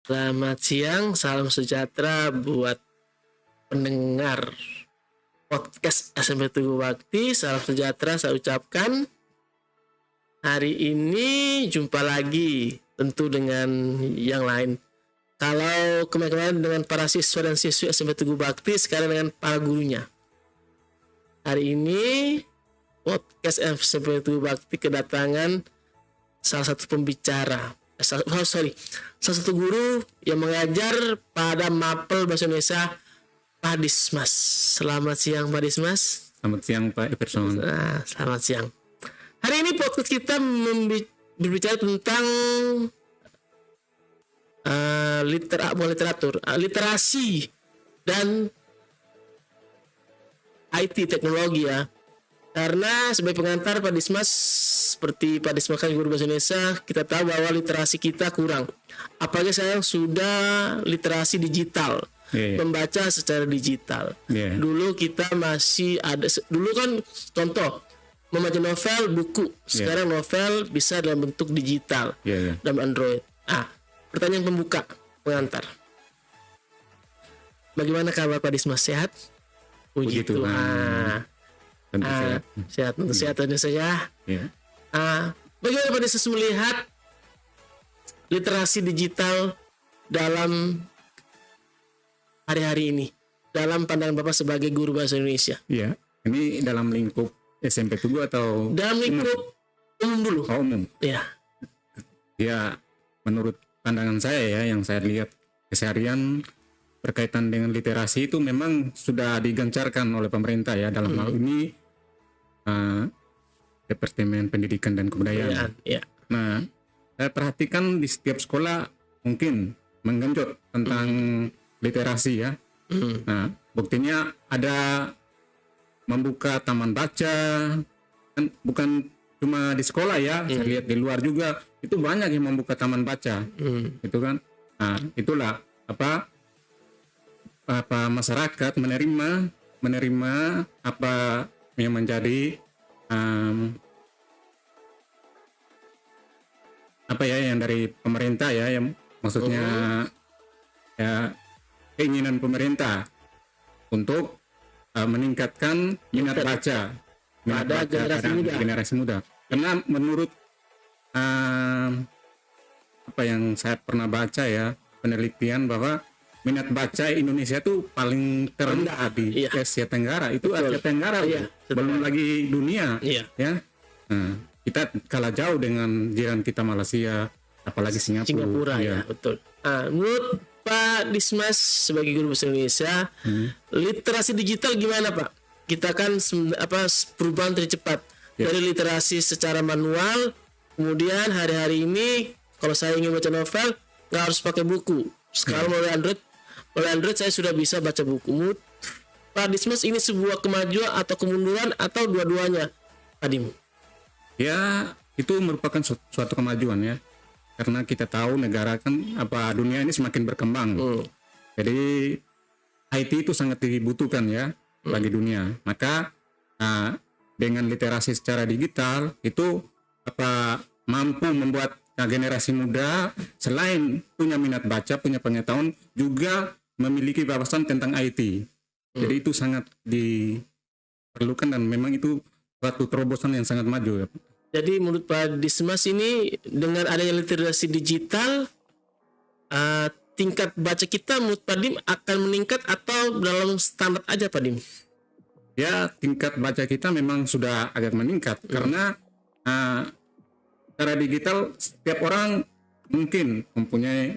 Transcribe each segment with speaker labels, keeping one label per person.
Speaker 1: Selamat siang, salam sejahtera buat pendengar podcast SMP Tugu Bakti. Salam sejahtera saya ucapkan. Hari ini jumpa lagi tentu dengan yang lain. Kalau kemarin dengan para siswa dan siswi SMP Tugu Bakti, sekarang dengan para gurunya. Hari ini podcast SMP Tugu Bakti kedatangan salah satu pembicara. Salah satu guru yang mengajar pada Mapel Bahasa Indonesia, Pak Dismas. Selamat siang Pak Dismas.
Speaker 2: Selamat siang Pak Everson.
Speaker 1: Selamat siang. Hari ini podcast kita berbicara tentang literasi dan IT teknologi ya. Karena sebagai pengantar Pak Dismas, seperti Pak Dismas kan guru bahasa Indonesia, kita tahu bahwa literasi kita kurang. Apalagi saya sudah literasi digital, membaca secara digital. Dulu kita masih ada, dulu kan contoh membaca novel buku, sekarang novel bisa dalam bentuk digital dalam Android. Pertanyaan pembuka pengantar. Bagaimana kabar Pak Dismas, sehat? Puji Tuhan. Sehat tentu sehat saja. Bagaimana Pak Dismas melihat literasi digital dalam hari-hari ini, dalam pandangan Bapak sebagai guru bahasa Indonesia?
Speaker 2: Iya, ini dalam lingkup SMP Tugu atau
Speaker 1: dalam lingkup umum dulu?
Speaker 2: Umum.
Speaker 1: Iya.
Speaker 2: Ya, menurut pandangan saya ya, yang saya lihat keseharian berkaitan dengan literasi itu memang sudah digencarkan oleh pemerintah ya, dalam hal ini Departemen Pendidikan dan Kebudayaan. Nah, saya perhatikan di setiap sekolah mungkin menggenjot tentang literasi ya. Nah, buktinya ada membuka taman baca, kan bukan cuma di sekolah ya, saya lihat di luar juga itu banyak yang membuka taman baca, itu kan. Nah, itulah apa masyarakat menerima apa yang menjadi apa ya yang dari pemerintah ya, yang maksudnya ya keinginan pemerintah untuk meningkatkan minat baca pada generasi muda. Karena menurut apa yang saya pernah baca ya, penelitian bahwa minat baca Indonesia itu paling terendah di Asia Tenggara. Itu Asia Tenggara, belum lagi dunia ya. Nah, kita kalah jauh dengan jiran kita Malaysia, apalagi Singapura
Speaker 1: ya. Betul. Menurut Pak Dismas sebagai guru bahasa Indonesia, literasi digital gimana Pak? Kita kan perubahan tercepat dari literasi secara manual, kemudian hari-hari ini kalau saya ingin baca novel nggak harus pakai buku. Sekarang melalui Android saya sudah bisa baca buku. Menurut Pak Dismas, ini sebuah kemajuan atau kemunduran atau dua-duanya, Pak Dim?
Speaker 2: Ya, itu merupakan suatu kemajuan ya. Karena kita tahu negara kan dunia ini semakin berkembang. Jadi IT itu sangat dibutuhkan ya bagi dunia. Maka dengan literasi secara digital itu mampu membuat generasi muda selain punya minat baca, punya pengetahuan, juga memiliki wawasan tentang IT. Jadi itu sangat diperlukan dan memang itu suatu terobosan yang sangat maju ya.
Speaker 1: Jadi menurut Pak Dismas ini dengan adanya literasi digital, tingkat baca kita menurut Pak Dim akan meningkat atau dalam standar aja Pak Dim?
Speaker 2: Ya, tingkat baca kita memang sudah agak meningkat karena secara digital setiap orang mungkin mempunyai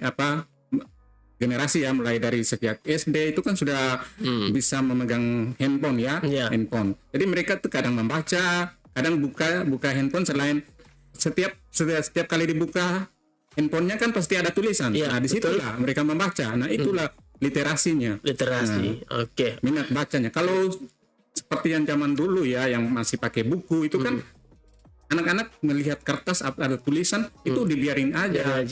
Speaker 2: generasi ya, mulai dari sejak SD itu kan sudah bisa memegang handphone ya, handphone. Jadi mereka tuh kadang membaca, kadang buka handphone, selain setiap kali dibuka handphonenya kan pasti ada tulisan. Nah, disitulah mereka membaca. Nah, itulah literasinya. Minat bacanya. Kalau seperti yang zaman dulu ya, yang masih pakai buku itu kan anak-anak melihat kertas ada tulisan itu dibiarin aja.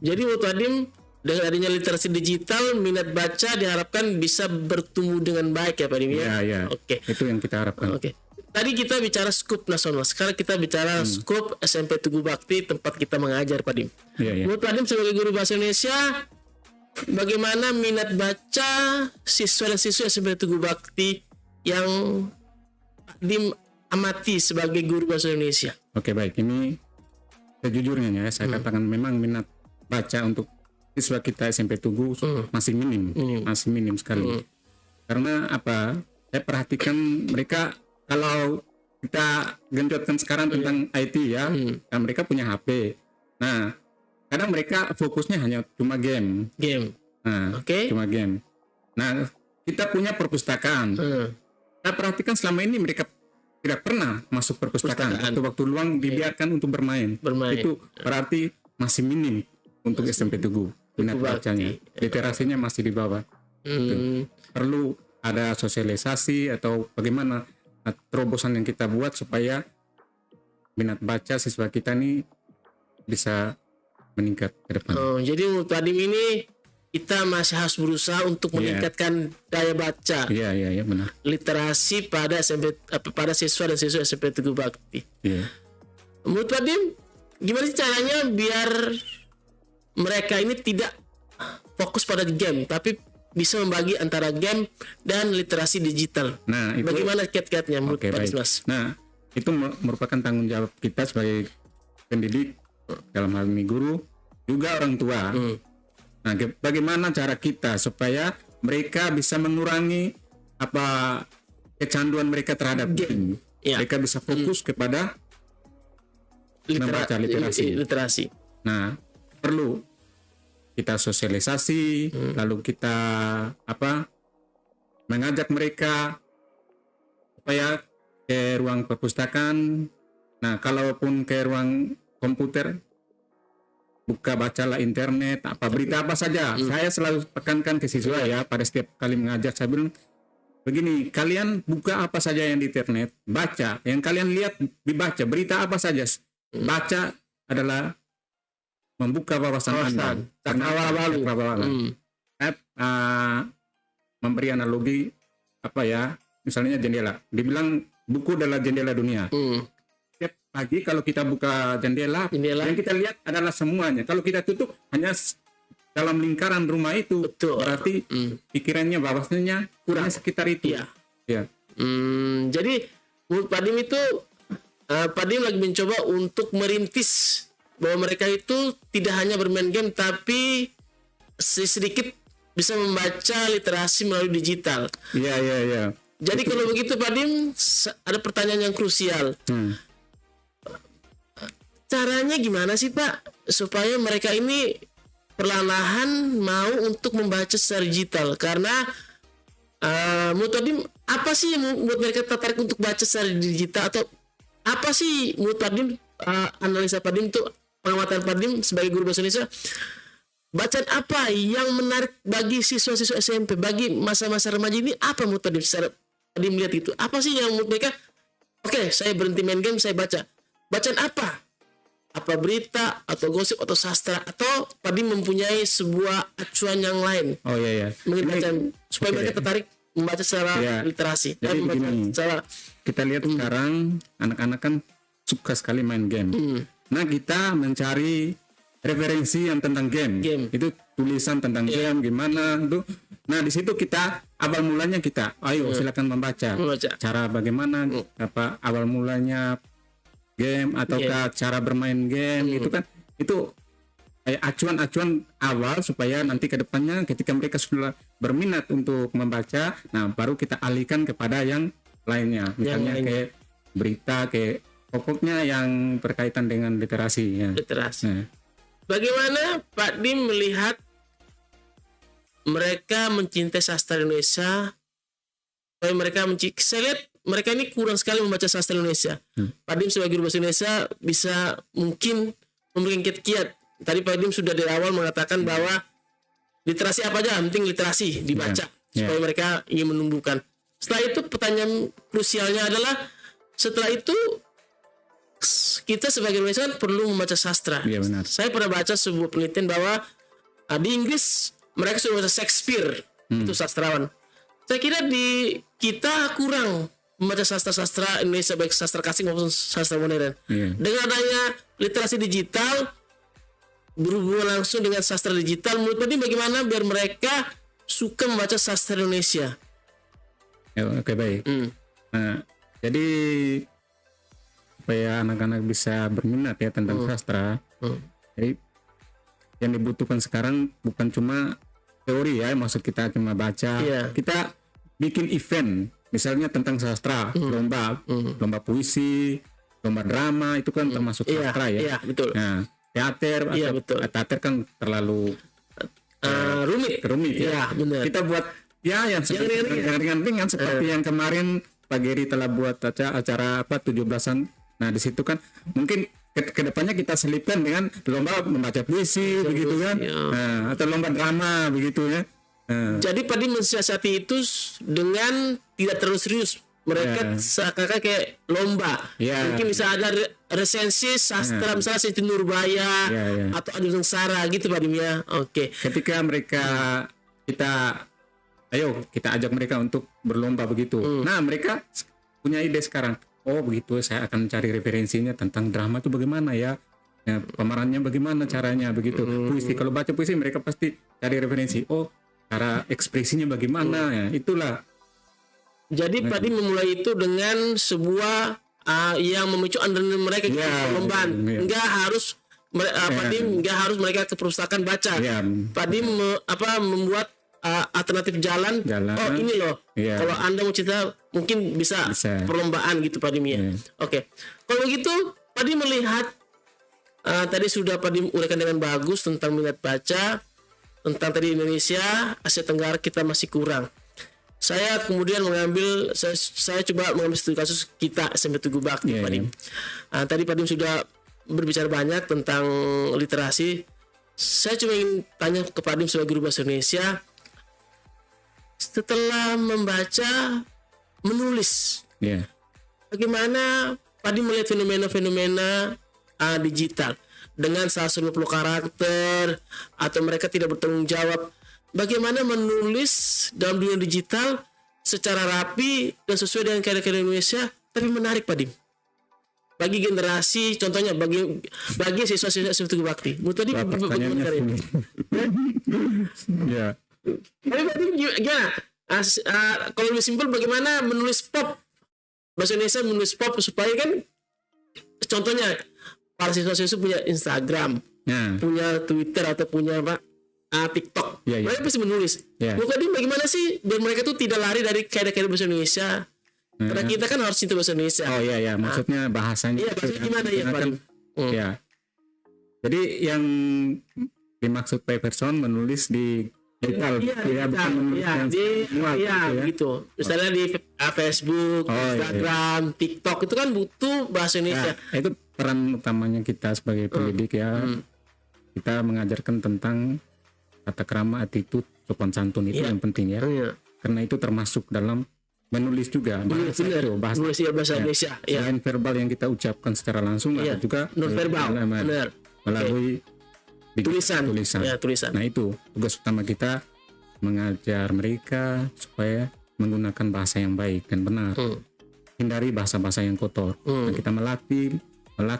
Speaker 1: Jadi menurut Adim, dengan adanya literasi digital, minat baca diharapkan bisa bertumbuh dengan baik ya Pak Dim ya?
Speaker 2: Itu yang kita harapkan.
Speaker 1: tadi kita bicara skup nasional, sekarang kita bicara skup SMP Tugu Bakti tempat kita mengajar, Pak Dim.
Speaker 2: Iya, iya.
Speaker 1: Menurut Pak Dim sebagai guru bahasa Indonesia, bagaimana minat baca siswa dan siswa SMP Tugu Bakti yang Pak Dim amati sebagai guru bahasa Indonesia?
Speaker 2: Oke, baik. Ini sejujurnya ya, saya katakan memang minat baca untuk siswa kita SMP Tugu masih minim, masih minim sekali. Karena apa? Saya perhatikan mereka, kalau kita genjotkan sekarang tentang IT ya, kan mereka punya HP. Nah, kadang mereka fokusnya hanya cuma game. Nah, cuma game. Nah, kita punya perpustakaan. Saya perhatikan selama ini mereka tidak pernah masuk perpustakaan. Waktu luang dibiarkan untuk bermain. Itu berarti masih minim untuk SMP Tugu. Minat bacanya, literasinya masih di bawah. Perlu ada sosialisasi atau bagaimana terobosan yang kita buat supaya minat baca siswa kita ini bisa meningkat ke depan.
Speaker 1: Jadi menurut Pak Dim ini kita masih harus berusaha untuk meningkatkan daya baca,
Speaker 2: Iya, benar.
Speaker 1: literasi pada siswa dan siswa SMP Tugu Bakti.
Speaker 2: Iya.
Speaker 1: Menurut Pak Dim, gimana sih caranya biar mereka ini tidak fokus pada game, tapi bisa membagi antara game dan literasi digital?
Speaker 2: Nah, itu
Speaker 1: bagaimana kiat-kiatnya menurut Pak Dismas?
Speaker 2: Nah, itu merupakan tanggung jawab kita sebagai pendidik, dalam hal ini guru, juga orang tua. Nah, bagaimana cara kita supaya mereka bisa mengurangi kecanduan mereka terhadap game? Mereka bisa fokus kepada membaca literasi. Nah, perlu kita sosialisasi, lalu kita mengajak mereka supaya ke ruang perpustakaan. Nah, kalaupun ke ruang komputer, buka bacalah internet, berita apa saja. Saya selalu tekankan ke siswa ya, pada setiap kali mengajar saya bilang begini, kalian buka apa saja yang di internet, baca, yang kalian lihat dibaca, berita apa saja, baca adalah membuka wawasan Anda. Karena awal-awal memberi analogi misalnya jendela, dibilang buku adalah jendela dunia. Setiap pagi kalau kita buka jendela, yang kita lihat adalah semuanya. Kalau kita tutup hanya dalam lingkaran rumah itu, berarti pikirannya, wawasannya kurang sekitar itu.
Speaker 1: Jadi menurut Pak Dim itu, Pak Dim lagi mencoba untuk merintis bahwa mereka itu tidak hanya bermain game, tapi sedikit bisa membaca literasi melalui digital.
Speaker 2: Iya.
Speaker 1: Jadi kalau begitu Pak Dim, ada pertanyaan yang krusial. Caranya gimana sih Pak supaya mereka ini perlahan-lahan mau untuk membaca secara digital? Karena menurut Pak Dim, apa sih yang membuat mereka tertarik untuk baca secara digital? Atau apa sih menurut Pak Dim, analisa Pak Dim itu, pengamatan Pak Dim sebagai guru bahasa Indonesia, bacaan apa yang menarik bagi siswa-siswa SMP, bagi masa-masa remaja ini? Apa menurut Pak Dim secara Pak Dim lihat itu? Apa sih yang menurut mereka, oke, saya berhenti main game, saya baca. Bacaan apa? Apa berita atau gosip atau sastra, atau Pak Dim mempunyai sebuah acuan yang lain? Mungkin bacaan supaya mereka tertarik membaca secara literasi.
Speaker 2: Jadi begini, kita lihat sekarang anak-anak kan suka sekali main game. Nah, kita mencari referensi yang tentang game. Itu tulisan tentang game gimana tuh. Nah, di situ kita awal mulanya kita, ayo silakan membaca. Cara bagaimana awal mulanya game ataukah cara bermain game, itu kan itu acuan-acuan awal supaya nanti ke depannya ketika mereka sudah berminat untuk membaca, nah baru kita alihkan kepada yang lainnya. Misalnya kayak berita, kayak pokoknya yang berkaitan dengan literasi.
Speaker 1: Nah. Bagaimana Pak Dim melihat mereka mencintai sastra Indonesia? Supaya mereka saya lihat mereka ini kurang sekali membaca sastra Indonesia. Pak Dim sebagai guru bahasa Indonesia bisa mungkin memberikan kiat-kiat. Tadi Pak Dim sudah dari awal mengatakan bahwa literasi apa aja, penting literasi dibaca supaya mereka ingin menumbuhkan. Setelah itu pertanyaan krusialnya adalah, setelah itu kita sebagai Indonesia perlu membaca sastra. Saya pernah baca sebuah penelitian bahwa di Inggris mereka sudah baca Shakespeare, itu sastrawan. Saya kira di kita kurang membaca sastra-sastra Indonesia, baik sastra klasik maupun sastra modern. Dengan adanya literasi digital berhubungan langsung dengan sastra digital, menurut Padim bagaimana biar mereka suka membaca sastra Indonesia?
Speaker 2: Ya, oke, baik. Nah, jadi supaya anak-anak bisa berminat ya tentang sastra, jadi yang dibutuhkan sekarang bukan cuma teori ya, maksud kita cuma baca, kita bikin event misalnya tentang sastra, lomba puisi, lomba drama, itu kan termasuk sastra ya.
Speaker 1: Iya, betul.
Speaker 2: Nah, teater, teater kan terlalu rumit ya.
Speaker 1: Benar.
Speaker 2: Kita buat ya yang ringan-ringan seperti yang kemarin Pak Geri telah buat acara 17-an. Nah, di situ kan mungkin kedepannya kita selipkan dengan lomba membaca puisi begitu kan, atau lomba drama begitu ya.
Speaker 1: Jadi Padim mensiasati itu dengan tidak terlalu serius. Mereka seakan-akan kayak lomba. Mungkin bisa ada resensi sastra, misalnya Siti Nurbaya atau Adi Sengsara gitu Padim ya. Oke.
Speaker 2: Ketika mereka kita ajak mereka untuk berlomba begitu. Nah, mereka punya ide sekarang. Oh begitu, saya akan cari referensinya tentang drama itu bagaimana ya, pemerannya bagaimana caranya begitu. Puisi, kalau baca puisi mereka pasti cari referensi. Oh, cara ekspresinya bagaimana ya, itulah.
Speaker 1: Jadi Padim memulai itu dengan sebuah yang memicu adrenalin mereka gitu, perlombaan. Enggak harus Padim enggak harus mereka ke perpustakaan baca. Padim membuat alternatif jalan. Oh ini loh, kalau Anda mau cerita mungkin bisa perlombaan gitu Padim ya. Oke. Kalau begitu Padim melihat tadi sudah Padim uraikan dengan bagus tentang minat baca, tentang tadi Indonesia, Asia Tenggara kita masih kurang. Saya kemudian saya coba mengambil studi kasus kita SMP Tugu Bakti Padim. Tadi Padim sudah berbicara banyak tentang literasi. Saya cuma ingin tanya ke Padim sebagai guru bahasa Indonesia, setelah membaca, menulis, bagaimana Padim melihat fenomena-fenomena digital dengan 150 karakter atau mereka tidak bertanggung jawab, bagaimana menulis dalam dunia digital secara rapi dan sesuai dengan karya-karya Indonesia tapi menarik Padim bagi generasi, contohnya bagi siswa-siswa Tugu Bakti. Menurut tadi bagaimana caranya? Tapi gimana? Kalau lebih simpel, bagaimana menulis pop bahasa Indonesia, menulis pop supaya kan, contohnya para siswa-siswa punya Instagram, punya Twitter atau punya TikTok, mereka pasti menulis. Bukan bagaimana sih biar mereka tuh tidak lari dari kaidah-kaidah bahasa Indonesia? Karena kita kan harus cinta bahasa Indonesia.
Speaker 2: Maksudnya bahasanya.
Speaker 1: Bahasanya gimana ya Pak?
Speaker 2: Jadi yang dimaksud person menulis di digital,
Speaker 1: gitu. Misalnya di Facebook, Instagram, TikTok itu kan butuh bahasa Indonesia.
Speaker 2: Itu peran utamanya kita sebagai pendidik kita mengajarkan tentang tata krama, attitude, sopan santun itu yang penting ya. Karena itu termasuk dalam menulis juga bahasa
Speaker 1: Indonesia.
Speaker 2: Selain verbal yang kita ucapkan secara langsung, ada juga
Speaker 1: non verbal.
Speaker 2: Melalui tulisan. Nah itu tugas utama kita, mengajar mereka supaya menggunakan bahasa yang baik dan benar, hindari bahasa-bahasa yang kotor. Nah, kita melatih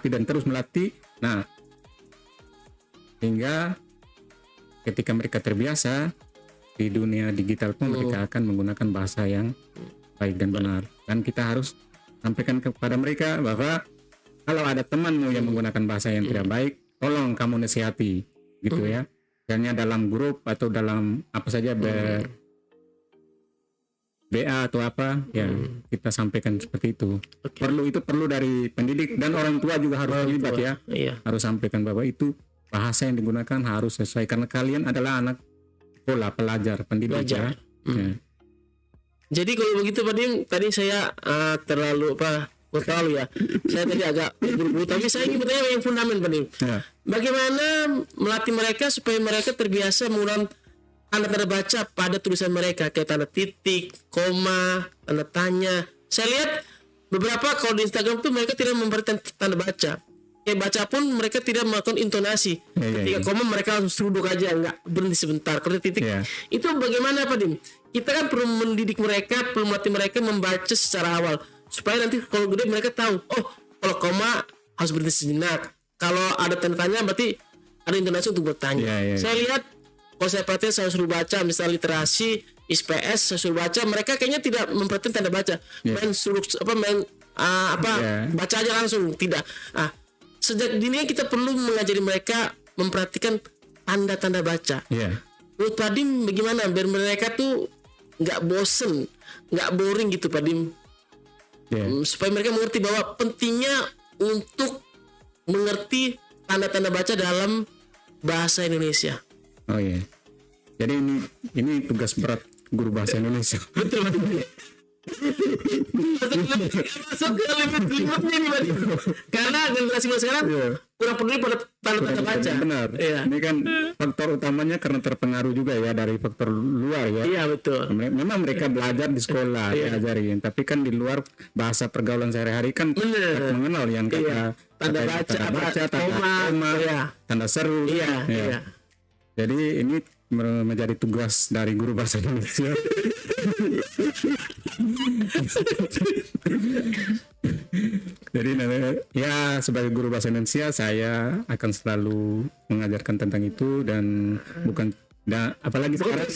Speaker 2: dan terus melatih. Nah, hingga ketika mereka terbiasa di dunia digital pun mereka akan menggunakan bahasa yang baik dan benar. Dan kita harus sampaikan kepada mereka bahwa kalau ada temanmu yang menggunakan bahasa yang tidak baik, tolong kamu nasihati gitu ya. Misalnya dalam grup atau dalam apa saja BA atau apa kita sampaikan seperti itu. Perlu dari pendidik dan orang tua juga harus terlibat ya. Harus sampaikan bahwa itu bahasa yang digunakan harus sesuai, karena kalian adalah anak pelajar pendidik ya.
Speaker 1: Jadi kalau begitu tadi saya terlalu ya. Saya tadi agak buru-buru, tapi saya ingin bertanya yang fundamental Padim. Bagaimana melatih mereka supaya mereka terbiasa menggunakan tanda baca pada tulisan mereka, kayak tanda titik, koma, tanda tanya. Saya lihat beberapa kalau di Instagram tuh mereka tidak memberikan tanda baca. kayak baca pun mereka tidak melakukan intonasi. Ketika koma mereka langsung duduk aja, nggak berhenti sebentar, kerja titik. Itu bagaimana Pak Dim? Kita kan perlu mendidik mereka, perlu melatih mereka membaca secara awal supaya nanti kalau gede mereka tahu, oh kalau koma harus berhenti sejenak, kalau ada tanda tanya berarti ada intonasi untuk bertanya. Saya lihat kalau saya perhatikan, saya suruh baca misal literasi IPS, saya suruh baca, mereka kayaknya tidak memperhatikan tanda baca, baca aja langsung, tidak. Sejak dini kita perlu mengajari mereka memperhatikan tanda-tanda baca. Menurut Pak Dim bagaimana biar mereka tuh nggak bosen, nggak boring gitu Pak Dim, supaya mereka mengerti bahwa pentingnya untuk mengerti tanda-tanda baca dalam bahasa Indonesia.
Speaker 2: Jadi ini tugas berat guru bahasa Indonesia.
Speaker 1: Betul. Masuk ke limit-limitnya nih Pak Dim. Karena generasi sekarang kurang peduli pada tanda-tanda baca.
Speaker 2: Benar. Ini kan faktor utamanya karena terpengaruh juga ya dari faktor luar ya.
Speaker 1: Iya betul.
Speaker 2: Memang mereka belajar di sekolah diajarin, tapi kan di luar bahasa pergaulan sehari-hari kan mengenal yang kata
Speaker 1: tanda baca,
Speaker 2: tanda koma, tanda seru. Jadi ini menjadi tugas dari guru bahasa Indonesia. Jadi ya sebagai guru bahasa Indonesia saya akan selalu mengajarkan tentang itu, dan bukan apalagi sekarang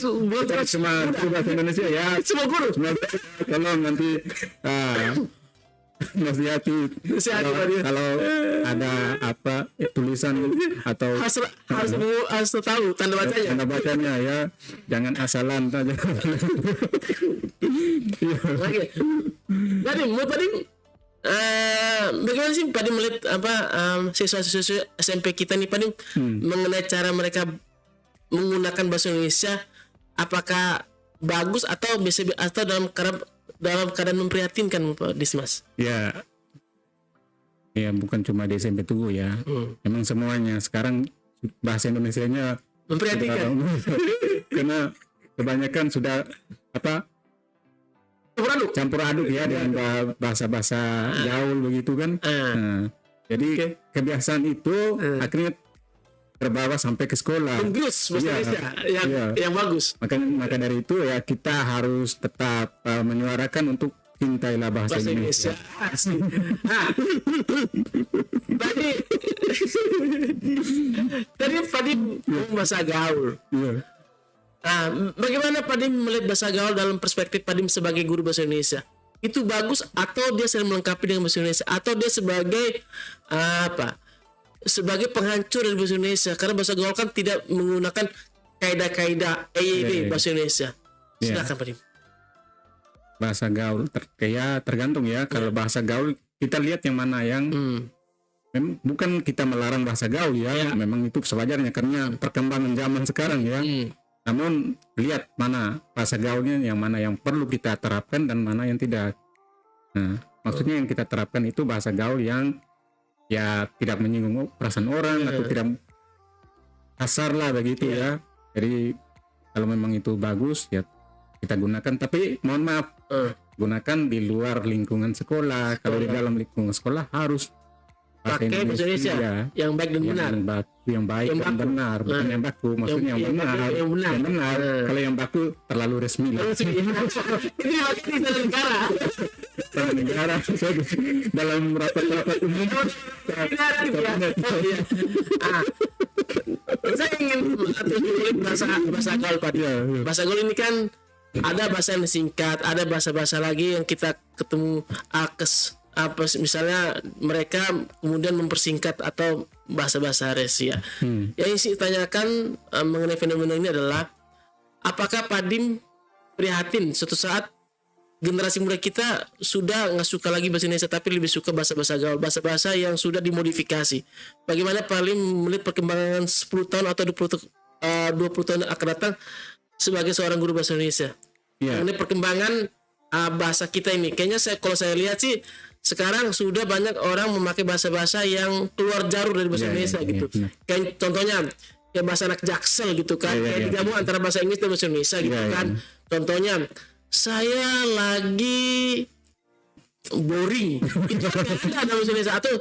Speaker 2: cuma guru bahasa Indonesia ya, semua guru tolong nanti nasihati kalau ada apa tulisan atau
Speaker 1: harus tahu tanda bacanya
Speaker 2: ya, jangan asalan saja.
Speaker 1: Tadi bagaimana sih Pak Dim melihat siswa-siswa SMP kita nih Pak Dim mengenai cara mereka menggunakan bahasa Indonesia, apakah bagus atau biasa atau dalam keadaan memprihatinkan Pak Dismas?
Speaker 2: Ya bukan cuma di SMP Tugu ya, memang semuanya sekarang bahasa Indonesianya
Speaker 1: memprihatinkan.
Speaker 2: Karena kebanyakan sudah campur aduk ya dengan bahasa-bahasa gaul begitu kan. Jadi kebiasaan itu akhirnya terbawa sampai ke sekolah.
Speaker 1: Bagus yang bagus.
Speaker 2: Maka dari itu ya kita harus tetap menyuarakan untuk cintailah bahasa Indonesia. Tadi
Speaker 1: bahasa gaul. Bagaimana Pak Dim melihat bahasa gaul dalam perspektif Pak Dim sebagai guru bahasa Indonesia? Itu bagus atau dia sering melengkapi dengan bahasa Indonesia, atau dia sebagai sebagai penghancur dari bahasa Indonesia, karena bahasa gaul kan tidak menggunakan kaidah-kaidah EYD bahasa Indonesia. Silakan Pak Dim.
Speaker 2: Bahasa gaul tergantung ya. Kalau bahasa gaul kita lihat yang mana yang bukan kita melarang bahasa gaul ya. Memang itu sewajarnya karena perkembangan zaman sekarang ya. Namun lihat mana bahasa gaulnya, yang mana yang perlu kita terapkan dan mana yang tidak. Nah, maksudnya yang kita terapkan itu bahasa gaul yang ya tidak menyinggung perasaan orang atau tidak kasar lah begitu ya. Jadi kalau memang itu bagus ya kita gunakan, tapi mohon maaf gunakan di luar lingkungan sekolah. Kalau di dalam lingkungan sekolah harus
Speaker 1: pakai bahasa Indonesia yang baik dan benar.
Speaker 2: Yang baik dan benar, bukan yang baku, maksudnya yang benar. Kalau yang baku terlalu resmi lah.
Speaker 1: Ini salah negara.
Speaker 2: Salah negara dalam rapat-rapat umum.
Speaker 1: Saya ingin bahasa gaul Pak. Bahasa gaul ini kan ada bahasa yang singkat, ada bahasa-bahasa lagi yang kita ketemu misalnya mereka kemudian mempersingkat atau bahasa-bahasa Resia. Yang saya tanyakan mengenai fenomena ini adalah apakah Pak Dim prihatin suatu saat generasi muda kita sudah nggak suka lagi bahasa Indonesia tapi lebih suka bahasa-bahasa gaul, bahasa-bahasa yang sudah dimodifikasi. Bagaimana Pak Dim melihat perkembangan 10 tahun atau 20 tahun akan datang sebagai seorang guru bahasa Indonesia? Mengenai perkembangan bahasa kita ini, kayaknya kalau saya lihat sih sekarang sudah banyak orang memakai bahasa-bahasa yang keluar jalur dari bahasa Indonesia gitu. Kayak contohnya kayak bahasa anak Jaksel gitu kan, kayak digabung antara bahasa Inggris dan bahasa Indonesia gitu kan. Contohnya saya lagi boring. Itu kan nggak ada bahasa Indonesia atau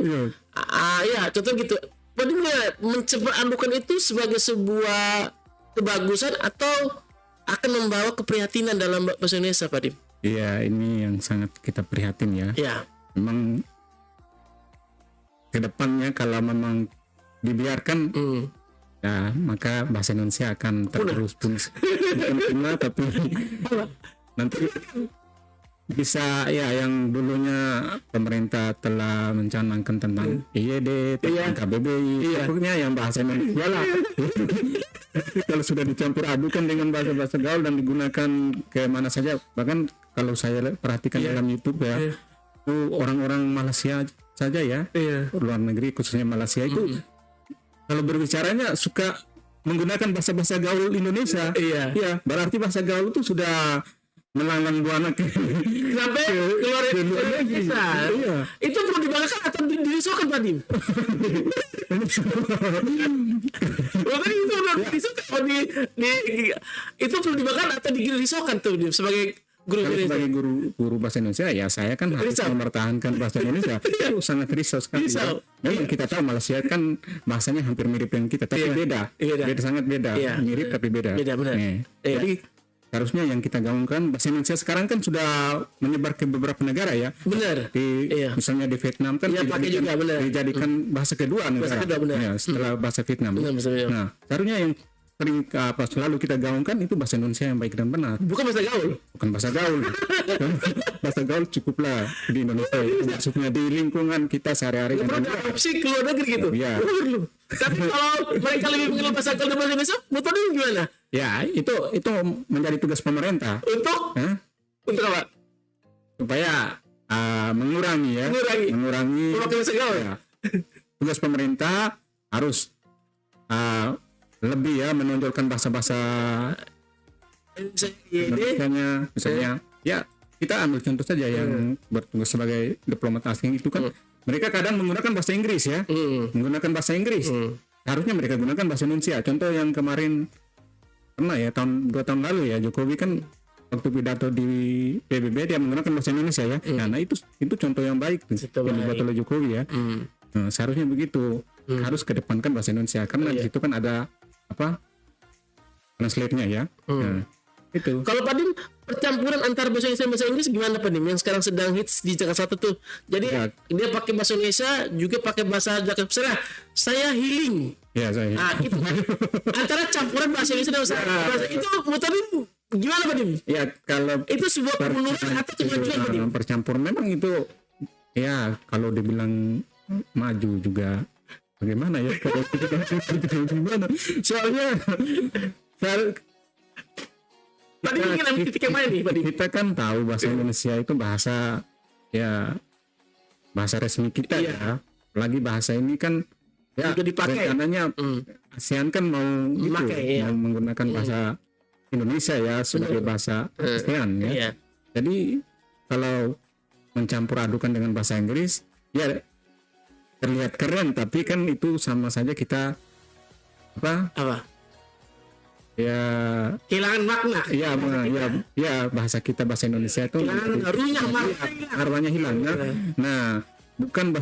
Speaker 1: ya contoh gitu. Padim mencampur itu sebagai sebuah kebagusan atau akan membawa keprihatinan dalam bahasa Indonesia, Padim?
Speaker 2: Iya, ini yang sangat kita prihatin ya.
Speaker 1: Ya.
Speaker 2: Memang kedepannya kalau memang dibiarkan ya maka bahasa Indonesia akan terus punah. Bukan punah tapi nanti bisa ya yang dulunya pemerintah telah mencanangkan tentang IED, tentang KBBI, pokoknya yang bahasa Indonesia lah. Kalau sudah dicampur adukan dengan bahasa-bahasa gaul dan digunakan ke mana saja, bahkan kalau saya perhatikan dalam YouTube ya, itu orang-orang Malaysia saja ya, luar negeri khususnya Malaysia itu kalau berbicaranya suka menggunakan bahasa-bahasa gaul Indonesia. Iya, berarti bahasa gaul itu sudah melanglang buana
Speaker 1: sampai keluar Indonesia. Iya. Itu perlu dibanggakan atau dirisaukan, Padim? Itu perlu dibanggakan atau dirisaukan tuh sebagai guru Indonesia? Sebagai
Speaker 2: guru bahasa Indonesia ya saya kan harus mempertahankan bahasa Indonesia. Itu sangat risau sekali. Memang kita tahu Malaysia kan bahasanya hampir mirip dengan kita, tapi beda. Sangat beda. Mirip tapi beda.
Speaker 1: Benar.
Speaker 2: Jadi harusnya yang kita gaungkan bahasa Indonesia sekarang kan sudah menyebar ke beberapa negara ya.
Speaker 1: Benar.
Speaker 2: Misalnya di Vietnam kan dijadikan bahasa kedua negara. Setelah bahasa Vietnam. Nah, seharusnya yang sering selalu kita gaungkan itu bahasa Indonesia yang baik dan benar.
Speaker 1: Bukan bahasa gaul.
Speaker 2: Bahasa gaul cukuplah di Indonesia. Maksudnya di lingkungan kita sehari-hari.
Speaker 1: Opsi keluar negeri gitu.
Speaker 2: Iya.
Speaker 1: Tapi kalau mereka lebih mengenal bahasa gaul dan bahasa Indonesia, menurut gimana?
Speaker 2: Ya, itu menjadi tugas pemerintah.
Speaker 1: Untuk apa?
Speaker 2: Supaya mengurangi
Speaker 1: bahasa gaul.
Speaker 2: Ya. Tugas pemerintah harus lebih ya menonjolkan bahasa-bahasa misalnya ya kita ambil contoh saja yang bertugas sebagai diplomat asing itu kan mereka kadang menggunakan bahasa Inggris ya, menggunakan bahasa Inggris. Harusnya mereka gunakan bahasa Indonesia. Contoh yang kemarin pernah ya 2 tahun lalu ya Jokowi kan waktu pidato di PBB dia menggunakan bahasa Indonesia ya. Nah itu contoh yang baik tuh yang dibuat oleh Jokowi ya. Nah, seharusnya begitu. Harus kedepankan bahasa Indonesia karena di situ kan ada translate-nya ya. Nah, itu.
Speaker 1: Kalau Padim percampuran antara bahasa Indonesia dan bahasa Inggris gimana, Padim? Yang sekarang sedang hits di Jakarta Selatan tuh. Jadi dia pakai bahasa Indonesia juga pakai bahasa Jakarta. Misalnya saya healing.
Speaker 2: Ya, saya.
Speaker 1: Nah, itu antara campuran bahasa Indonesia dan bahasa itu Padim gimana, Padim?
Speaker 2: Ya, kalau
Speaker 1: itu sebuah kemunduran atau kemajuan, Padim?
Speaker 2: Percampuran memang itu ya kalau dibilang maju juga bagaimana ya kalau gimana soalnya kita kan tahu bahasa Indonesia itu bahasa resmi kita ya. Apalagi bahasa ini kan ya rencananya ASEAN kan mau menggunakan bahasa Indonesia ya sebagai bahasa ASEAN ya. Jadi kalau mencampur adukan dengan bahasa Inggris ya terlihat keren tapi kan itu sama saja kita apa ya
Speaker 1: kehilangan makna
Speaker 2: bahasa kita bahasa Indonesia itu arwahnya hilang nah bukan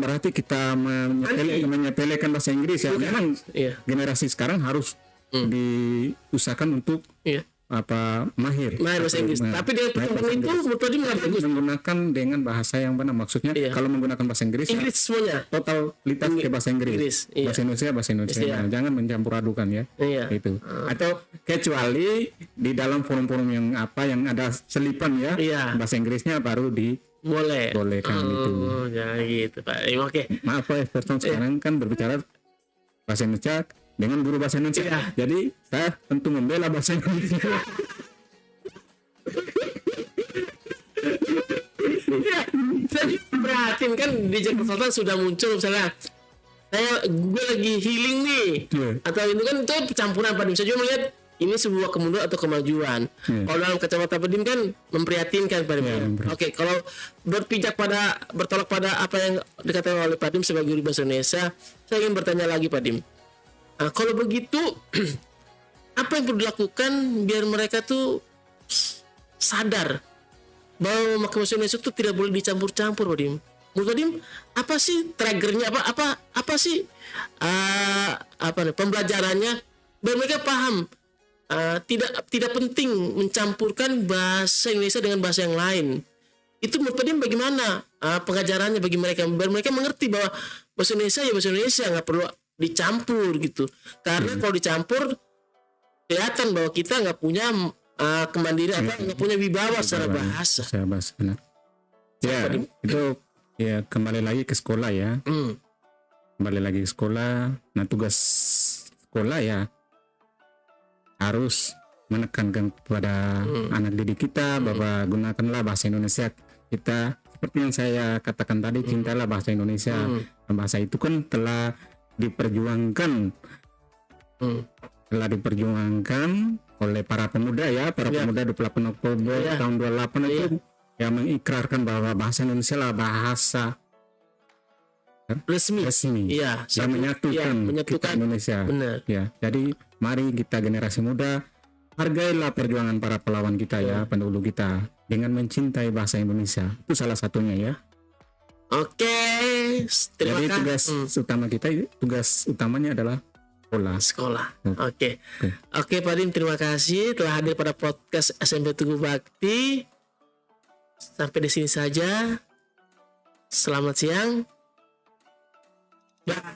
Speaker 2: berarti kita menyepelekan bahasa Inggris ya. Memang generasi sekarang harus diusahakan untuk mahir
Speaker 1: bahasa Inggris. Tapi dengan pertemuan itu metode
Speaker 2: menggunakan dengan bahasa yang benar. Maksudnya kalau menggunakan bahasa Inggris
Speaker 1: semuanya
Speaker 2: totalitas ke bahasa Inggris. Bahasa Indonesia. Nah, jangan mencampur adukan ya. Itu. Atau kecuali di dalam forum-forum yang ada selipan ya. Bahasa Inggrisnya baru bolehkan gitu.
Speaker 1: Ya gitu, Pak. Oke.
Speaker 2: Maaf Pak Everton sekarang kan berbicara bahasa Indonesia dengan guru bahasa Indonesia. Jadi saya tentu membela bahasa Indonesia.
Speaker 1: Saya perhatiin kan di Jakarta Selatan sudah muncul misalnya gue lagi healing nih atau itu kan itu percampuran Padim. Saya juga melihat ini sebuah kemunduran atau kemajuan. Kalau dalam kacamata Padim kan memprihatinkan Padim. Oke, kalau bertolak pada apa yang dikatakan oleh Padim sebagai guru bahasa Indonesia, saya ingin bertanya lagi Padim. Nah, kalau begitu apa yang perlu dilakukan biar mereka tuh sadar bahwa memakai bahasa Indonesia itu tidak boleh dicampur-campur, Pak Dim. Menurut Pak Dim, apa sih triggernya, apa sih pembelajarannya biar mereka paham tidak penting mencampurkan bahasa Indonesia dengan bahasa yang lain. Itu menurut Pak Dim bagaimana pengajarannya bagi mereka biar mereka mengerti bahwa bahasa Indonesia ya bahasa Indonesia, nggak perlu dicampur gitu. Karena kalau dicampur kelihatan bahwa kita nggak punya kemandirian, nggak punya wibawa secara bahasa.
Speaker 2: Secara bahasa, benar. Ya, itu ya kembali lagi ke sekolah ya. Kembali lagi ke sekolah. Nah, tugas sekolah ya harus menekankan kepada anak didik kita bahwa gunakanlah bahasa Indonesia kita. Seperti yang saya katakan tadi, cintalah bahasa Indonesia. Bahasa itu kan telah diperjuangkan oleh para pemuda ya, pemuda 28 Oktober tahun 28 itu yang mengikrarkan bahwa bahasa Indonesia lah bahasa resmi
Speaker 1: Iya,
Speaker 2: yang menyatukan kita Indonesia.
Speaker 1: Benar.
Speaker 2: Ya, jadi mari kita generasi muda hargailah perjuangan para pahlawan kita ya, pendahulu kita dengan mencintai bahasa Indonesia. Itu salah satunya ya.
Speaker 1: Oke, terima
Speaker 2: Jadi
Speaker 1: kasih.
Speaker 2: tugas utamanya adalah sekolah.
Speaker 1: Oke, Pak Dim, terima kasih telah hadir pada podcast SMP Tugu Bakti. Sampai di sini saja. Selamat siang. Dah.